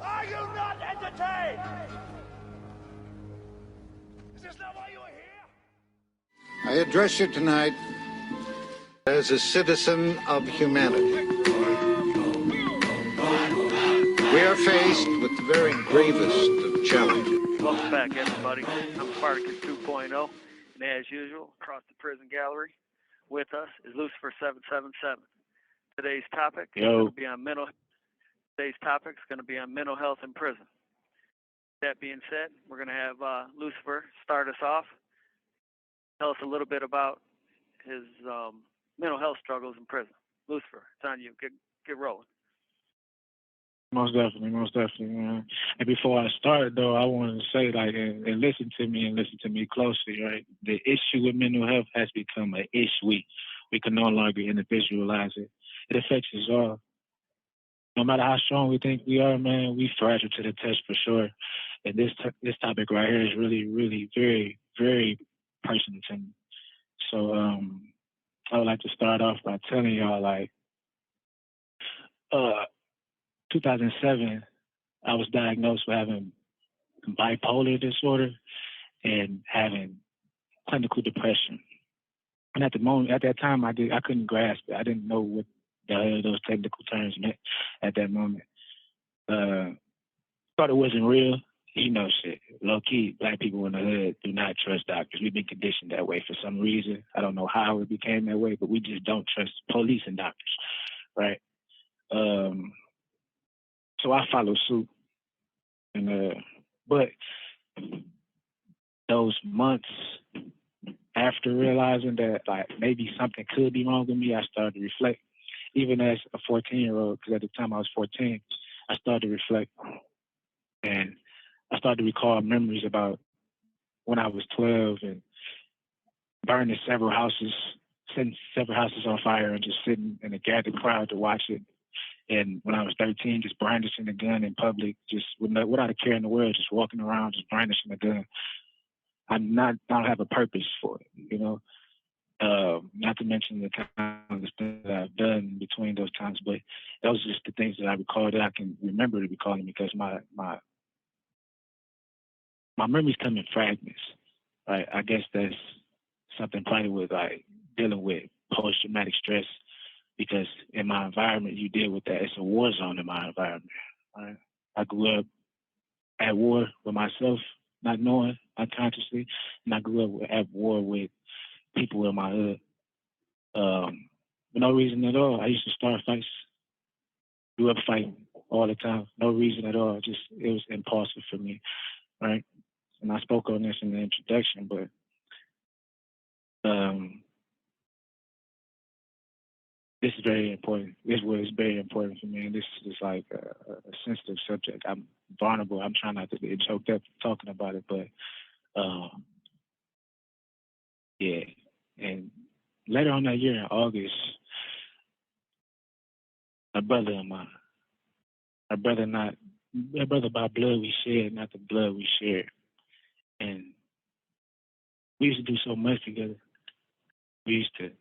Are you not entertained? Is this not why you are here? I address you tonight as a citizen of humanity. We are faced with the very gravest of challenges. Welcome back, everybody. I'm Spartacus 2.0, and as usual, across the prison gallery with us is Lucifer 777. Today's topic is going to be on mental. Today's topic is going to be on mental health in prison. That being said, we're going to have Lucifer start us off. Tell us a little bit about his mental health struggles in prison. Lucifer, it's on you. Get rolling. Most definitely, man. And before I start, though, I wanted to say, like, and listen to me closely, right? The issue with mental health has become an issue. We can no longer individualize it. It affects us all. No matter how strong we think we are, man, we fragile to the test for sure. And this topic right here is really, really very, very personal to me. So I would like to start off by telling y'all, like, 2007, I was diagnosed with having bipolar disorder and having clinical depression. And at that time, I couldn't grasp it. I didn't know what those technical terms meant at that moment. Thought it wasn't real. You know, shit. Low key, black people in the hood do not trust doctors. We've been conditioned that way for some reason. I don't know how it became that way, but we just don't trust police and doctors, right? So I followed suit, and but those months after realizing that, like, maybe something could be wrong with me, I started to reflect. Even as a 14-year-old, because at the time I was 14, I started to reflect, and I started to recall memories about when I was 12 and burning several houses, setting several houses on fire, and just sitting in a gathered crowd to watch it. And when I was 13, just brandishing a gun in public, just without a care in the world, just walking around, just brandishing a gun. I don't have a purpose for it, you know. Not to mention the kind of stuff that I've done between those times, but those are just the things that I recall that I can remember to recalling, because my memories come in fragments. Right? I guess that's something probably with, like, dealing with post-traumatic stress. Because in my environment, you deal with that. It's a war zone in my environment. Right? I grew up at war with myself, not knowing unconsciously, and I grew up at war with people in my hood. For no reason at all. I used to start fights. Grew up fighting all the time. No reason at all. Just, it was impulsive for me, right? And I spoke on this in the introduction, but this is very important. This was very important for me, and this is like a sensitive subject. I'm vulnerable. I'm trying not to get choked up talking about it, but yeah. And later on that year in August, a brother of mine, a brother by blood we shared, not the blood we shared, and we used to do so much together. We used to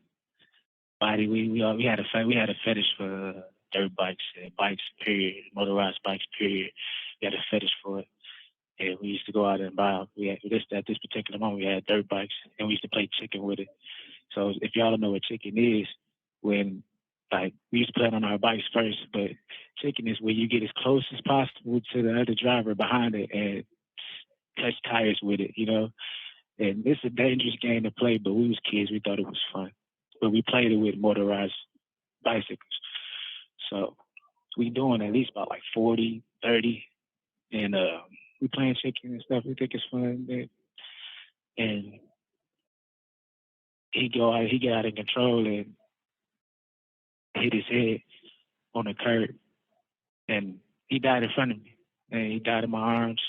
body. We had a fetish for dirt bikes, period, motorized bikes, period. We had a fetish for it, and we used to go out and buy. At this particular moment, we had dirt bikes, and we used to play chicken with it. So if y'all don't know what chicken is, when, like, we used to play it on our bikes first, but chicken is where you get as close as possible to the other driver behind it and touch tires with it, you know. And it's a dangerous game to play, but we was kids. We thought it was fun. But we played it with motorized bicycles. So we doing at least about like 40, 30, and we playing chicken and stuff. We think it's fun. And he get out of control and hit his head on the curb. And he died in front of me. And he died in my arms.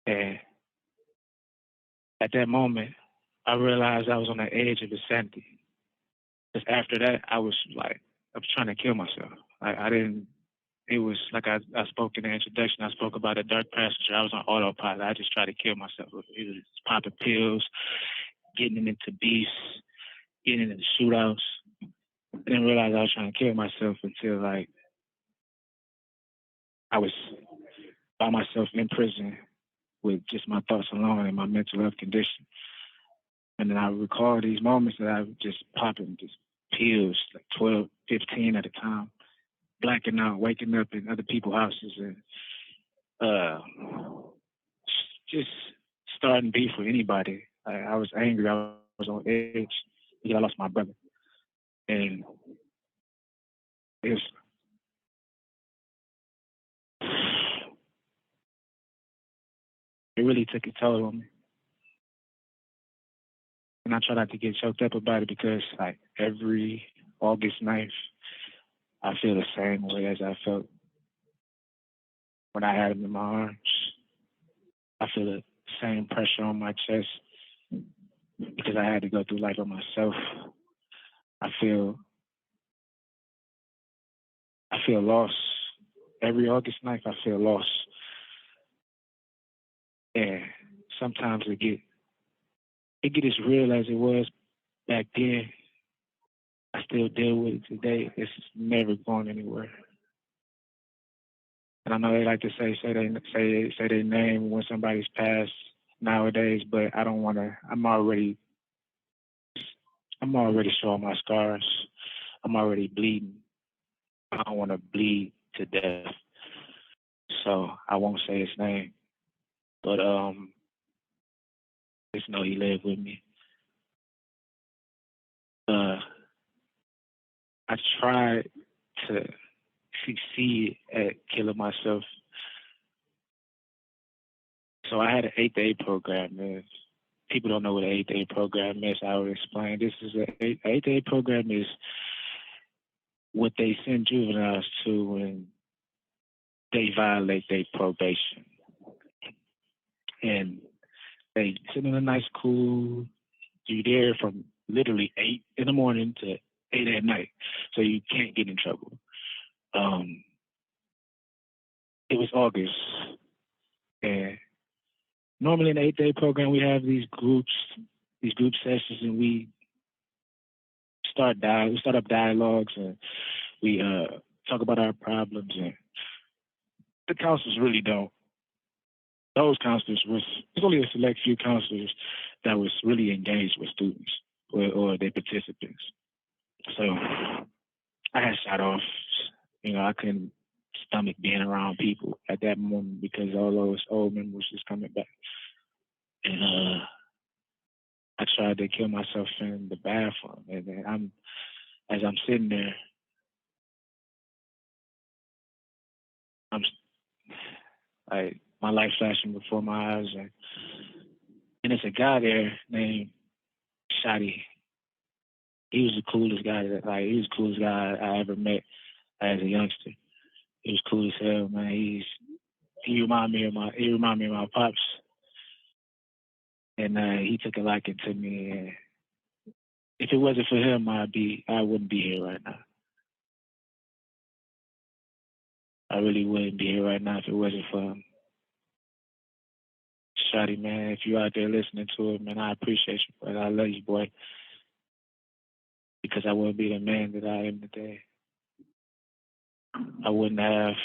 And at that moment, I realized I was on the edge of insanity. Because after that, I was trying to kill myself. It was like I spoke in the introduction, I spoke about a dark passenger. I was on autopilot. I just tried to kill myself. It was popping pills, getting into beefs, getting into shootouts. I didn't realize I was trying to kill myself until, like, I was by myself in prison with just my thoughts alone and my mental health condition. And then I recall these moments that I was just popping just pills, like 12, 15 at a time, blacking out, waking up in other people's houses, and uh, just starting beef with anybody. I was angry. I was on edge because I lost my brother. And it was, it really took a toll on me. And I try not to get choked up about it because like every August 9th, I feel the same way as I felt when I had him in my arms. I feel the same pressure on my chest because I had to go through life by myself. I feel lost. Every August 9th, I feel lost. And sometimes it get as real as it was back then. I still deal with it today. It's never going anywhere. And I know they like to say their name when somebody's passed nowadays, but I don't want to. I'm already showing my scars. I'm already bleeding. I don't want to bleed to death, so I won't say his name. But just know he lived with me. I tried to succeed at killing myself. So I had an 8th program, man. People don't know what an 8th program is. I would explain. This is an 8th program is what they send juveniles to when they violate their probation. And they sit in a nice cool, you're there from literally 8 in the morning to 8 at night. So you can't get in trouble. It was August. And normally in the 8th program, we have these group sessions, and we start up dialogues, and we talk about our problems. And the counselors really don't. Those counselors there's only a select few counselors that was really engaged with students or their participants. So I had shot off. I couldn't stomach being around people at that moment because all those old memories was coming back. And I tried to kill myself in the bathroom. And then as I'm sitting there, I'm like my life flashing before my eyes, and there's a guy there named Shotty. He was the coolest guy. He was the coolest guy I ever met as a youngster. He was cool as hell, man. He reminded me of my pops, and he took a liking to me. And if it wasn't for him, I wouldn't be here right now. I really wouldn't be here right now if it wasn't for him. Shotty, man, if you're out there listening to it, man, I appreciate you, but I love you, boy. Because I wouldn't be the man that I am today. I wouldn't have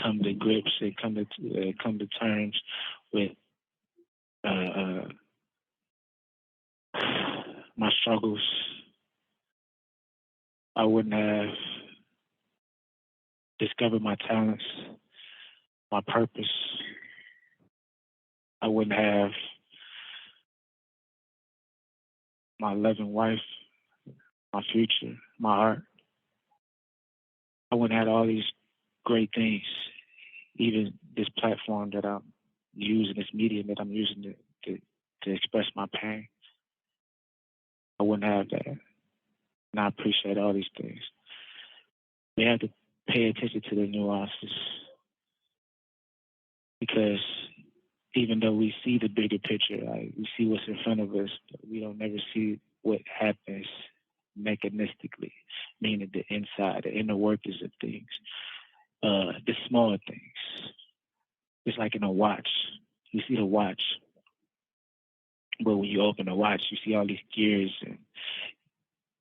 come to grips and come to terms with my struggles. I wouldn't have discovered my talents, my purpose. I wouldn't have my loving wife, my future, my heart. I wouldn't have all these great things, even this platform that I'm using, this medium that I'm using to express my pain. I wouldn't have that. And I appreciate all these things. We have to pay attention to the nuances, because even though we see the bigger picture, we see what's in front of us, we don't never see what happens mechanistically, meaning the inside, the inner workings of things, the small things. It's like in a watch. You see the watch, but when you open the watch, you see all these gears and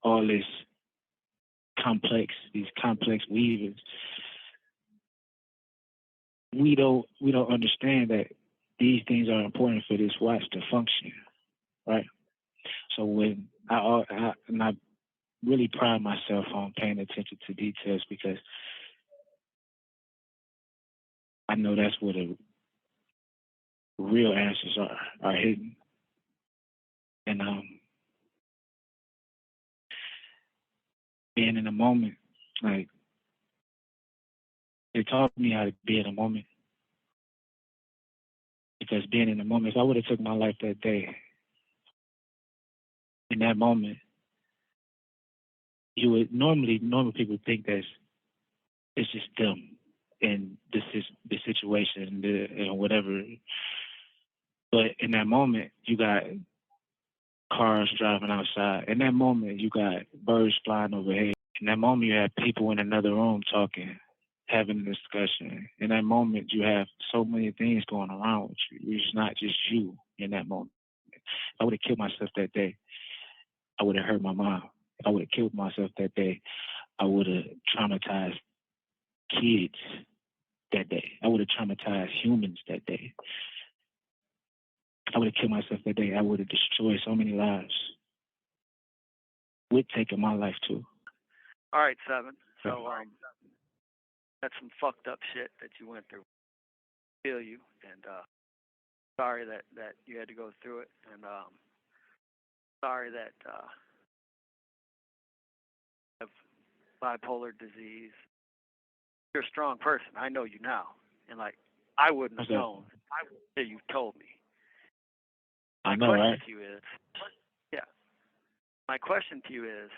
all this complex weavers. We don't understand that these things are important for this watch to function, right? So when I really pride myself on paying attention to details, because I know that's where the real answers are hidden. And being in the moment, like, it taught me how to be in the moment. Because being in the moment, if I would have took my life that day, in that moment, you would normal people think that it's just them and this is the situation and whatever. But in that moment, you got cars driving outside. In that moment, you got birds flying overhead. In that moment, you have people in another room talking, having a discussion. In that moment, you have so many things going around with you. It's not just you in that moment. If I would have killed myself that day, I would have hurt my mom. If I would have killed myself that day, I would have traumatized kids that day. I would have traumatized humans that day. If I would have killed myself that day, I would have destroyed so many lives with taking my life too. All right, Seven. So that's some fucked up shit that you went through. I feel you, and sorry that you had to go through it, and sorry that you have bipolar disease. You're a strong person. I know you now, and like I wouldn't have known until you told me. I know, right? My question to you is,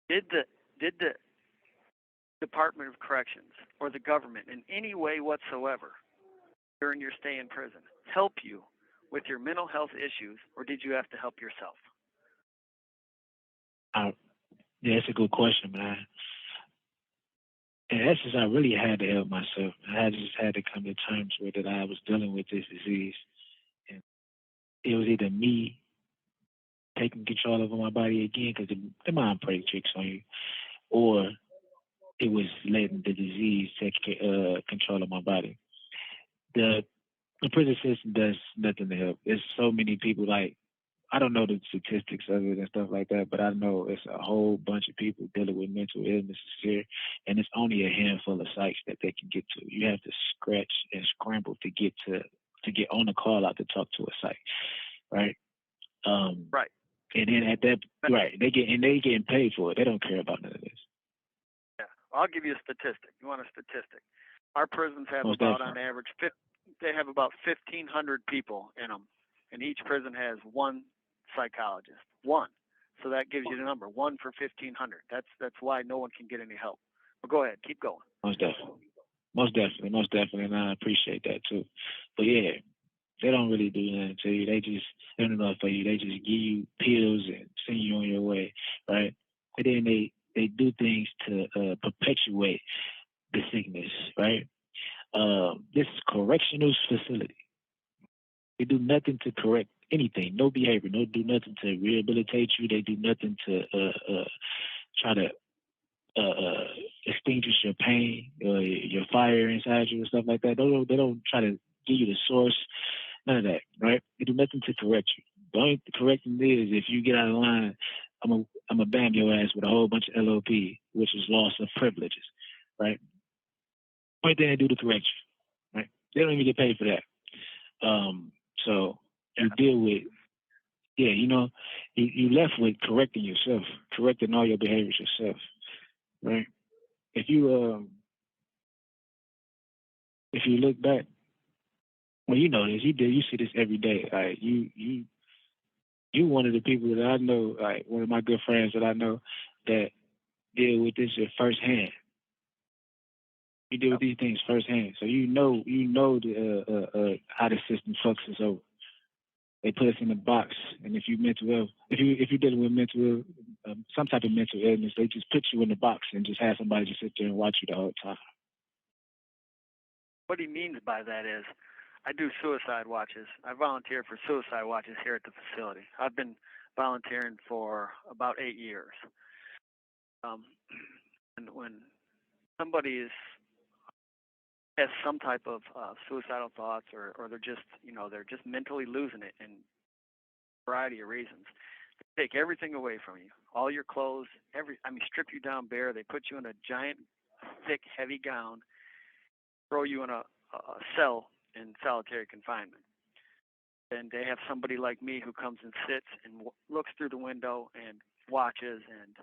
did the Department of Corrections or the government in any way whatsoever during your stay in prison help you with your mental health issues, or did you have to help yourself? Yeah, it's a good question, man. In essence, I really had to help myself. I just had to come to terms with that I was dealing with this disease. And it was either me taking control over my body again, because the mind plays tricks on you, or it was letting the disease take control of my body. The prison system does nothing to help. There's so many people, like, I don't know the statistics of it and stuff like that, but I know it's a whole bunch of people dealing with mental illnesses here, and it's only a handful of sites that they can get to. You have to scratch and scramble to get on the call out to talk to a site, right? Right. And then at that, right, they getting paid for it. They don't care about none of this. Yeah, I'll give you a statistic. You want a statistic? Our prisons have Most about, definitely, on average, they have about 1,500 people in them, and each prison has one psychologist. One. So that gives you the number. 1 for 1,500. That's why no one can get any help. But go ahead, keep going. Most definitely, and I appreciate that too. But yeah, they don't really do nothing to you. They don't know for you. They just give you pills and send you on your way, right? And then they do things to perpetuate the sickness, right? This is correctional facility. They do nothing to correct anything, no behavior, no do nothing to rehabilitate you. They do nothing to try to extinguish your pain, your fire inside you and stuff like that. They don't try to give you the source, none of that, right? They do nothing to correct you. The only correcting is if you get out of line, I'm a bam your ass with a whole bunch of LOP, which is loss of privileges, right? Only thing they do to correct you, right? They don't even get paid for that. So you deal with, you left with correcting yourself, correcting all your behaviors yourself, right? If you look back, well, you know this, you see this every day. Like you one of the people that I know, like one of my good friends that I know that deal with this firsthand. You deal with these things firsthand, so you know the how the system functions over. They put us in a box, and if you're dealing with mental some type of mental illness, they just put you in the box and just have somebody just sit there and watch you the whole time. What he means by that is, I do suicide watches. I volunteer for suicide watches here at the facility. I've been volunteering for about 8 years. Um, and when somebody has some type of suicidal thoughts, or they're just mentally losing it, and a variety of reasons, they take everything away from you, all your clothes, strip you down bare. They put you in a giant, thick, heavy gown, throw you in a cell in solitary confinement. And they have somebody like me who comes and sits and looks through the window and watches and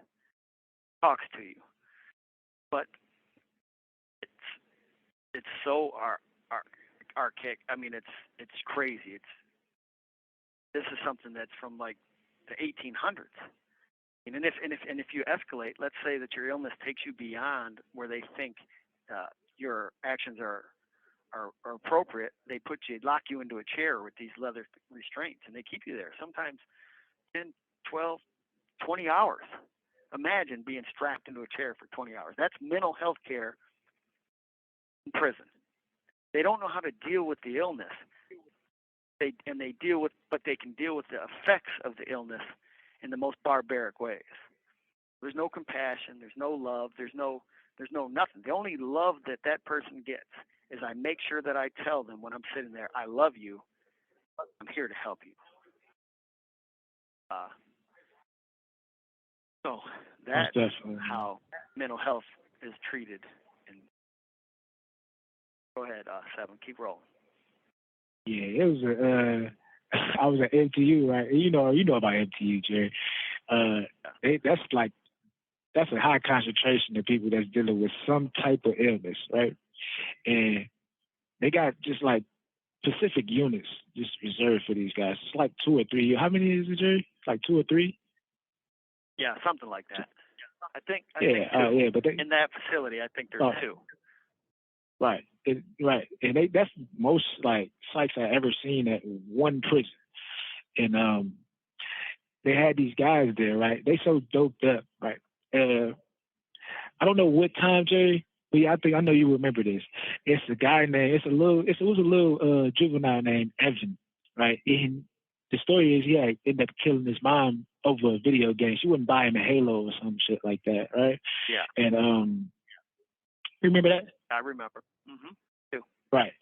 talks to you. But it's so archaic. I mean, it's crazy. This is something that's from like the 1800s. And if you escalate, let's say that your illness takes you beyond where they think your actions are appropriate, they lock you into a chair with these leather restraints, and they keep you there sometimes 10, 12, 20 hours. Imagine being strapped into a chair for 20 hours. That's mental health care in prison. They don't know how to deal with the illness. But they can deal with the effects of the illness in the most barbaric ways. There's no compassion. There's no love. There's no nothing. The only love that person gets is I make sure that I tell them when I'm sitting there, I love you. I'm here to help you. So that's how mental health is treated. And go ahead, Seven. Keep rolling. Yeah, it was I was at MTU, right? You know about MTU, Jerry. That's a high concentration of people that's dealing with some type of illness, right? And they got just like specific units just reserved for these guys. It's like 2 or 3. How many is it, Jerry? Like 2 or 3? Yeah, something like that. I think but in that facility, I think there's 2. Right, right, and that's most like psychs I ever seen at one prison, and they had these guys there, right? They so doped up, right? I don't know what time, Jerry, but yeah, I know you remember this. It's a guy named it was a little juvenile named Evan, right? And the story is he ended up killing his mom over a video game. She wouldn't buy him a Halo or some shit like that, right? Yeah. And remember that? I remember. Mm-hmm. Too. Right.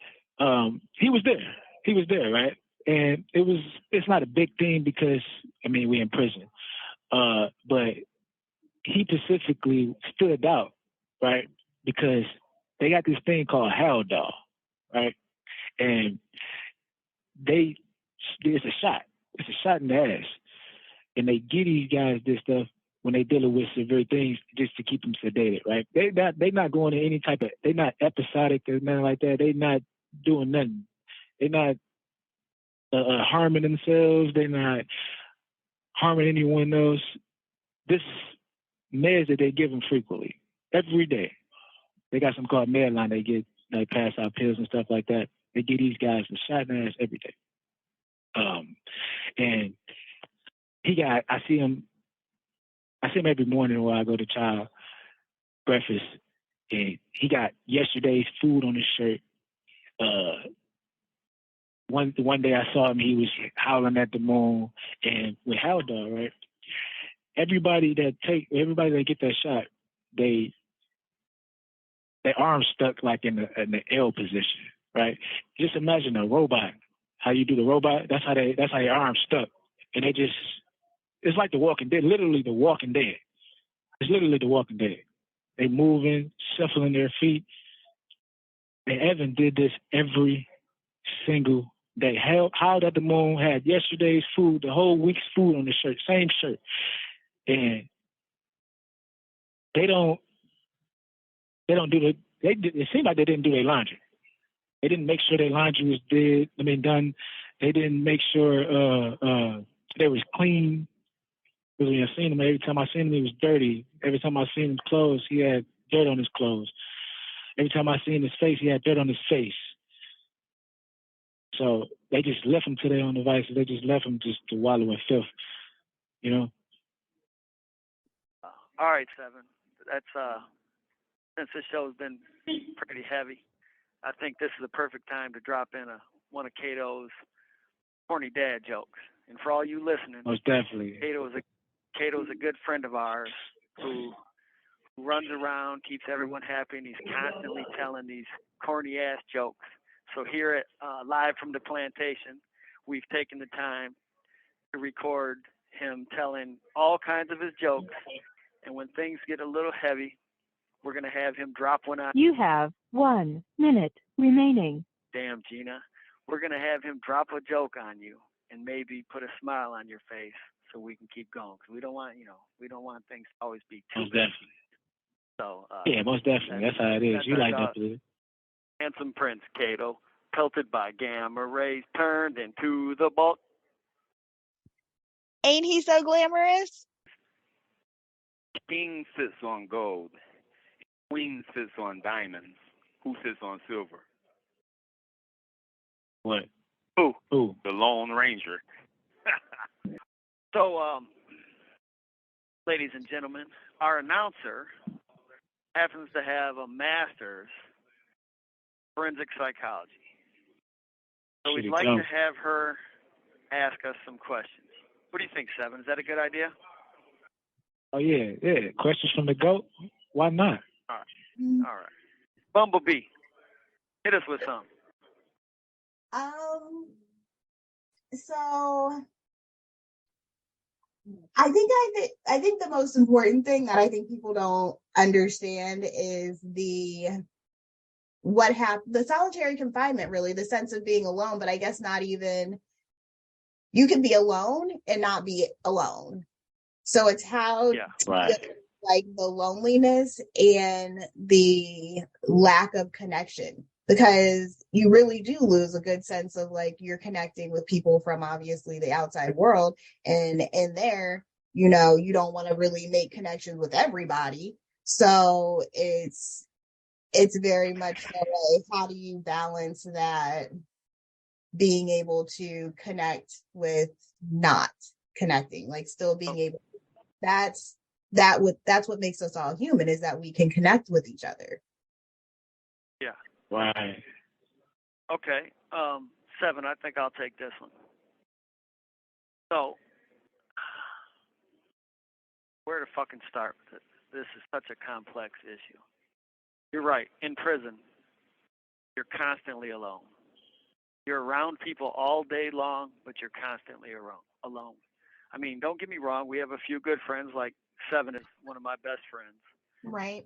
He was there, right? And it's not a big thing because we're in prison. But he specifically stood out, right? Because they got this thing called Hell Doll, right? And it's a shot in the ass. And they give these guys this stuff when they dealing with severe things just to keep them sedated, right? They not going to any type of, they're not episodic or nothing like that. They're not doing nothing. They're not harming themselves. They're not harming anyone else. This meds that they give them frequently, every day. They got something called Medline. They get like pass out pills and stuff like that. They give these guys a shot in the ass every day. And I see him every morning when I go to child breakfast, and he got yesterday's food on his shirt. One day I saw him, he was howling at the moon, and with Hell Dog, right? Everybody that get that shot, their arms stuck like in the L position, right? Just imagine a robot. How you do the robot? That's how your arms stuck, and it's like The Walking Dead. Literally The Walking Dead. It's literally The Walking Dead. They moving, shuffling their feet. And Evan did this every single day. Howled at the moon, had yesterday's food, the whole week's food on the shirt, same shirt. And it seemed like they didn't do their laundry. They didn't make sure their laundry was done. They didn't make sure they was clean. Because when I seen him, every time I seen him, he was dirty. Every time I seen his clothes, he had dirt on his clothes. Every time I seen his face, he had dirt on his face. So they just left him to their own devices. They just left him just to wallow in filth, you know? All right, Seven. That's since this show's been pretty heavy, I think this is the perfect time to drop in one of Cato's corny dad jokes. And for all you listening, most definitely, Cato is a good friend of ours who runs around, keeps everyone happy, and he's constantly telling these corny-ass jokes. So here at live from the Plantation, we've taken the time to record him telling all kinds of his jokes. And when things get a little heavy, we're going to have him drop one on. You have 1 minute remaining. Damn, Gina. We're going to have him drop a joke on you and maybe put a smile on your face so we can keep going. Because we don't want, we don't want things to always be too bad. So, yeah, most definitely. That's how it is. You like that, please. Handsome Prince Cato, pelted by gamma rays, turned into the bolt. Ain't he so glamorous? King sits on gold. Queen sits on diamonds. Who sits on silver? What? Who? The Lone Ranger. So, ladies and gentlemen, our announcer happens to have a master's in forensic psychology. So we'd like to have her ask us some questions. What do you think, Seven? Is that a good idea? Oh, yeah. Questions from the GOAT? Why not? All right. Bumblebee, hit us with some. So I think the most important thing that I think people don't understand is the solitary confinement, really, the sense of being alone, but I guess not even, you can be alone and not be alone. So it's how like the loneliness and the lack of connection, because you really do lose a good sense of like you're connecting with people from obviously the outside world, and in there, you don't want to really make connections with everybody. So it's very much so like, how do you balance that, being able to connect with not connecting, like still being able, that's what makes us all human, is that we can connect with each other. Yeah. Right. Okay. Seven, I think I'll take this one. So, where to fucking start with it? This is such a complex issue. You're right. In prison, you're constantly alone. You're around people all day long, but you're constantly alone. I mean, don't get me wrong. We have a few good friends, like Seven is one of my best friends. Right.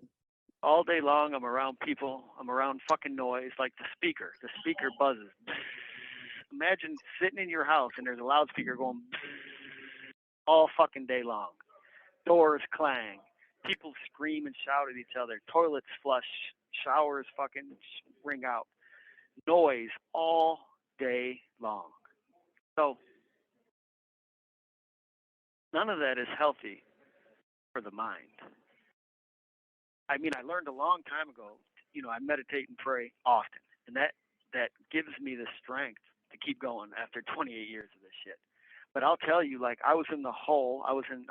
All day long, I'm around people. I'm around fucking noise, like the speaker. The speaker buzzes. Imagine sitting in your house and there's a loudspeaker going all fucking day long. Doors clang. People scream and shout at each other. Toilets flush. Showers fucking ring out. Noise all day long. So none of that is healthy for the mind. I mean, I learned a long time ago, I meditate and pray often, and that gives me the strength to keep going after 28 years of this shit. But I'll tell you, like, I was in the hole. I was in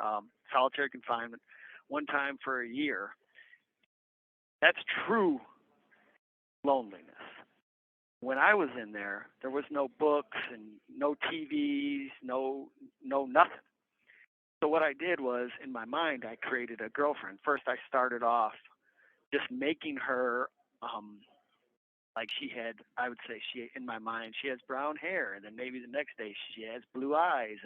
solitary confinement one time for a year. That's true loneliness. When I was in there was no books and no TVs, no nothing. So what I did was, in my mind, I created a girlfriend. First, I started off just making her, like she had, I would say, in my mind, she has brown hair, and then maybe the next day she has blue eyes,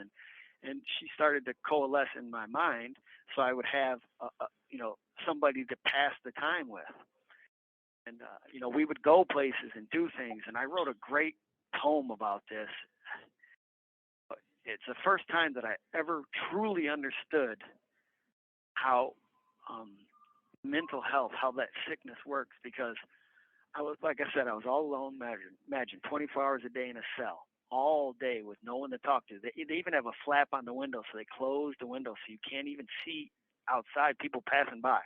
and she started to coalesce in my mind, so I would have, somebody to pass the time with. And, we would go places and do things, and I wrote a great poem about this. It's the first time that I ever truly understood how mental health, how that sickness works, because I was, like I said, I was all alone. Imagine 24 hours a day in a cell, all day with no one to talk to. They even have a flap on the window, so they close the window so you can't even see outside people passing by.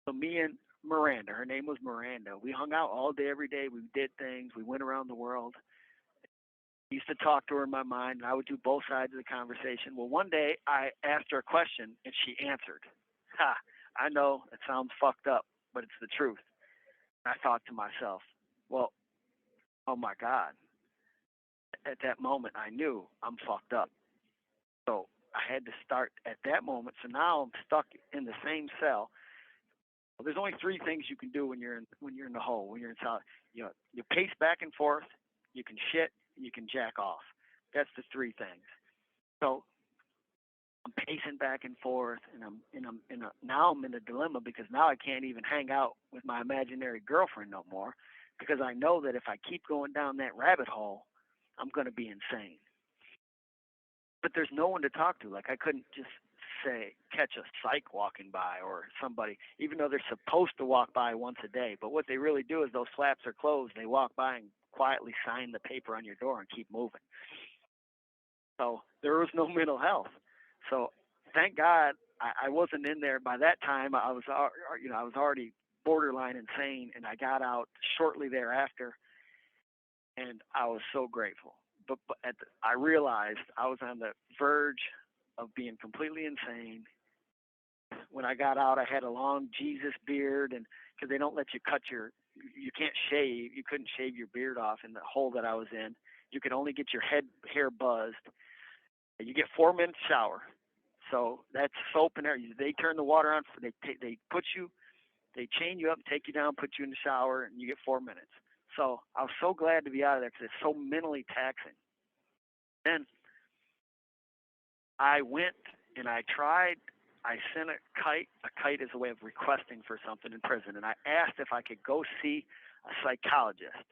So me and Miranda, her name was Miranda, we hung out all day, every day. We did things. We went around the world. I used to talk to her in my mind, and I would do both sides of the conversation. Well, one day I asked her a question, and she answered. I know it sounds fucked up, but it's the truth. And I thought to myself, well, oh my God. At that moment, I knew I'm fucked up. So I had to start at that moment. So now I'm stuck in the same cell Well, there's only three things you can do when you're in the hole, when you're in solid. You pace back and forth, you can shit, and you can jack off. That's the three things. So I'm pacing back and forth, and now I'm in a dilemma because now I can't even hang out with my imaginary girlfriend no more because I know that if I keep going down that rabbit hole, I'm going to be insane. But there's no one to talk to. Like I couldn't just catch a psych walking by or somebody, even though they're supposed to walk by once a day. But what they really do is those flaps are closed. They walk by and quietly sign the paper on your door and keep moving. So there was no mental health. So thank God I wasn't in there by that time. I was already borderline insane, and I got out shortly thereafter, and I was so grateful. But I realized I was on the verge of being completely insane. When I got out, I had a long Jesus beard, and because they don't let you you can't shave. You couldn't shave your beard off in the hole that I was in. You could only get your hair buzzed. You get 4 minutes shower. So that's soap and air. They turn the water on. They chain you up, take you down, put you in the shower, and you get 4 minutes. So I was so glad to be out of there because it's so mentally taxing. Then I went and I tried. I sent a kite. A kite is a way of requesting for something in prison. And I asked if I could go see a psychologist.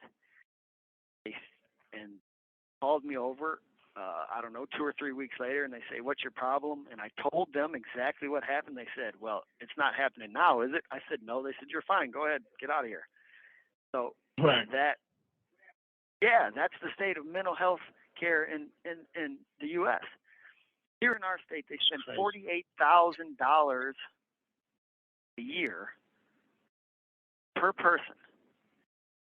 And called me over, 2 or 3 weeks later, and they say, "What's your problem?" And I told them exactly what happened. They said, "Well, it's not happening now, is it?" I said, "No." They said, "You're fine. Go ahead. Get out of here." So that's the state of mental health care in the U.S. Here in our state, they spend $48,000 a year per person.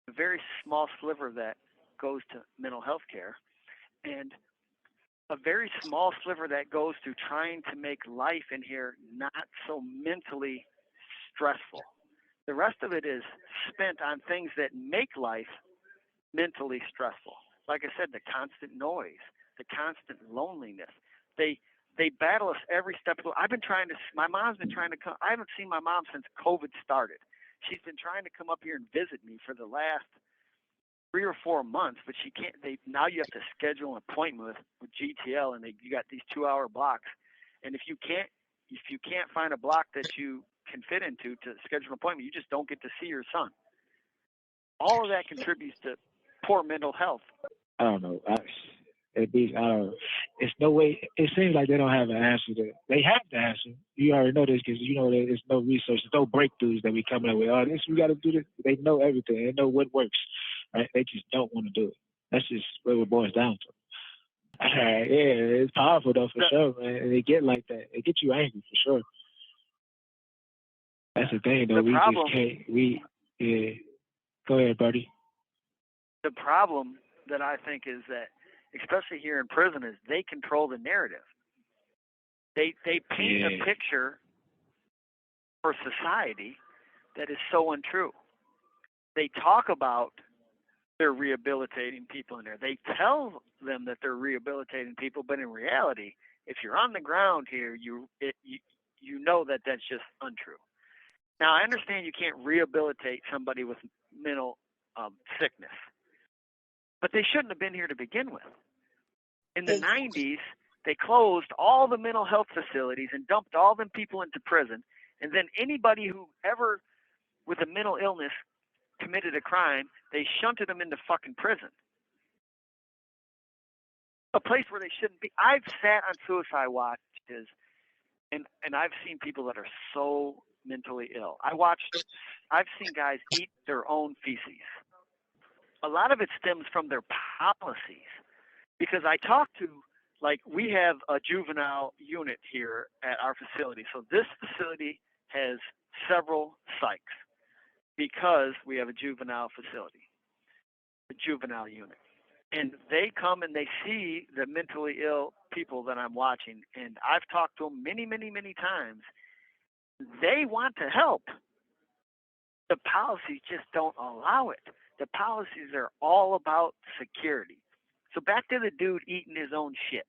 A very small sliver of that goes to mental health care, and a very small sliver that goes to trying to make life in here not so mentally stressful. The rest of it is spent on things that make life mentally stressful. Like I said, the constant noise, the constant loneliness. They battle us every step of the way. My mom's been trying to come. I haven't seen my mom since COVID started. She's been trying to come up here and visit me for the last 3 or 4 months, but she can't. Now you have to schedule an appointment with GTL, and you got these 2-hour blocks. And if you can't find a block that you can fit into to schedule an appointment, you just don't get to see your son. All of that contributes to poor mental health. I don't know. It's no way. It seems like they don't have an answer. They have the answer. You already know this because you know there's no research, there's no breakthroughs that we coming up with. Oh, this we got to do this. They know everything. They know what works. Right? They just don't want to do it. That's just what it boils down to. Yeah, it's powerful though for sure, man. And they get like that. It gets you angry for sure. That's the thing though. Go ahead, buddy. The problem that I think is that, especially here in prison, is they control the narrative. They paint a picture for society that is so untrue. They talk about they're rehabilitating people in there. They tell them that they're rehabilitating people, but in reality, if you're on the ground here, you know that that's just untrue. Now, I understand you can't rehabilitate somebody with mental sickness, but they shouldn't have been here to begin with. In the 90s, they closed all the mental health facilities and dumped all them people into prison, and then anybody who ever with a mental illness committed a crime, they shunted them into fucking prison. A place where they shouldn't be. I've sat on suicide watches, and I've seen people that are so mentally ill. I've seen guys eat their own feces. A lot of it stems from their policies. Because I talk to, we have a juvenile unit here at our facility. So this facility has several psychs because we have a juvenile facility, a juvenile unit. And they come and they see the mentally ill people that I'm watching. And I've talked to them many, many, many times. They want to help. The policies just don't allow it. The policies are all about security. So back to the dude eating his own shit.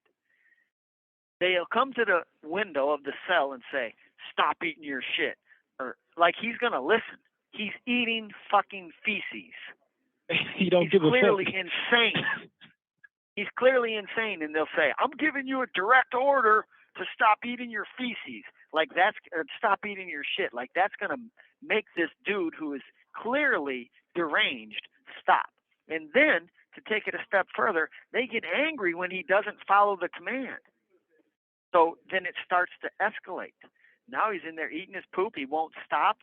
They'll come to the window of the cell and say, "Stop eating your shit." or like he's going to listen. He's eating fucking feces. He don't give a fuck. He's clearly insane. He's clearly insane, and they'll say, "I'm giving you a direct order to stop eating your feces." Like that's stop eating your shit. Like that's gonna make this dude who is clearly deranged stop. And then to take it a step further, they get angry when he doesn't follow the command. So then it starts to escalate. Now he's in there eating his poop. He won't stop,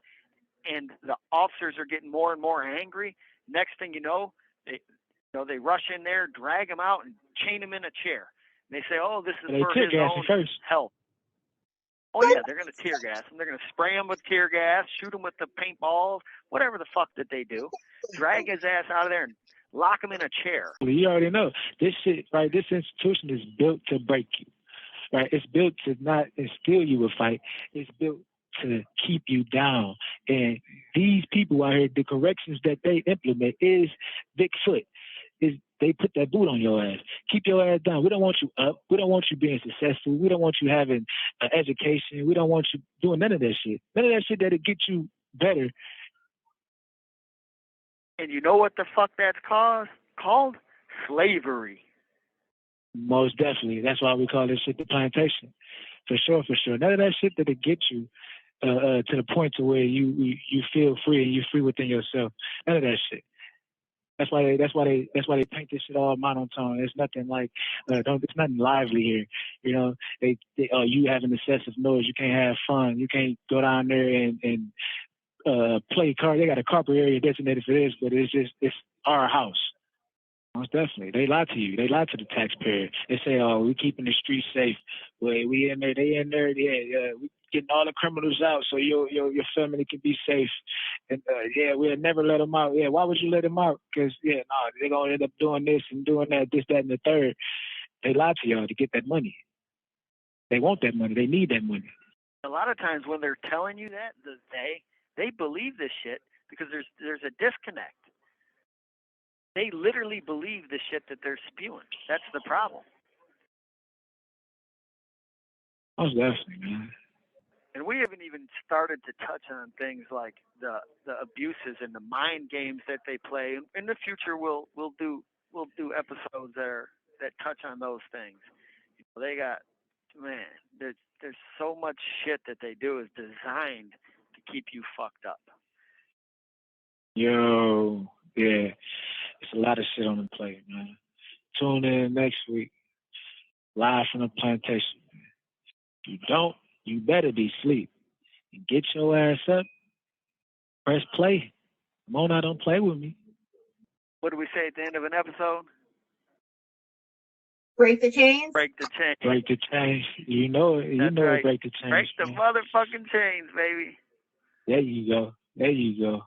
and the officers are getting more and more angry. Next thing you know, they rush in there, drag him out, and chain him in a chair. And they say, "Oh, this is for his own health." Oh yeah, they're going to tear gas him. They're going to spray him with tear gas, shoot him with the paintballs, whatever the fuck that they do. Drag his ass out of there and lock him in a chair. You already know this shit, right? This institution is built to break you, right? It's built to not instill you a fight. It's built to keep you down. And these people out here, the corrections that they implement is Bigfoot. They put that boot on your ass. Keep your ass down. We don't want you up. We don't want you being successful. We don't want you having an education. We don't want you doing none of that shit. None of that shit that'll get you better. And you know what the fuck that's called? Slavery. Most definitely. That's why we call this shit the plantation. For sure, for sure. None of that shit that'll get you to the point to where you feel free and you're free within yourself. None of that shit. That's why they paint this shit all monotone. It's nothing like it's nothing lively here. You know, you having excessive noise. You can't have fun. You can't go down there and play cards. They got a carpet area designated for this, but it's our house. Most definitely. They lie to you. They lie to the taxpayer. They say, "Oh, we keeping the streets safe." Well, we in there. They in there. Yeah. We getting all the criminals out so your family can be safe. And we'll never let them out. Yeah, why would you let them out? Because they're gonna end up doing this and doing that, this, that, and the third. They lie to y'all to get that money. They want that money. They need that money. A lot of times when they're telling you that, they believe this shit because there's a disconnect. They literally believe the shit that they're spewing. That's the problem. Most definitely, man. And we haven't even started to touch on things like the abuses and the mind games that they play. In the future, we'll do episodes that touch on those things. They got, man, there's so much shit that they do is designed to keep you fucked up. Yo, yeah. It's a lot of shit on the plate, man. Tune in next week. Live from the plantation. If you don't, you better be asleep. Get your ass up. Press play. Come on now, don't play with me. What do we say at the end of an episode? Break the chains? Break the chains. Break the chains. You know it. You know right. Break the chains. Break the motherfucking chains, baby. There you go.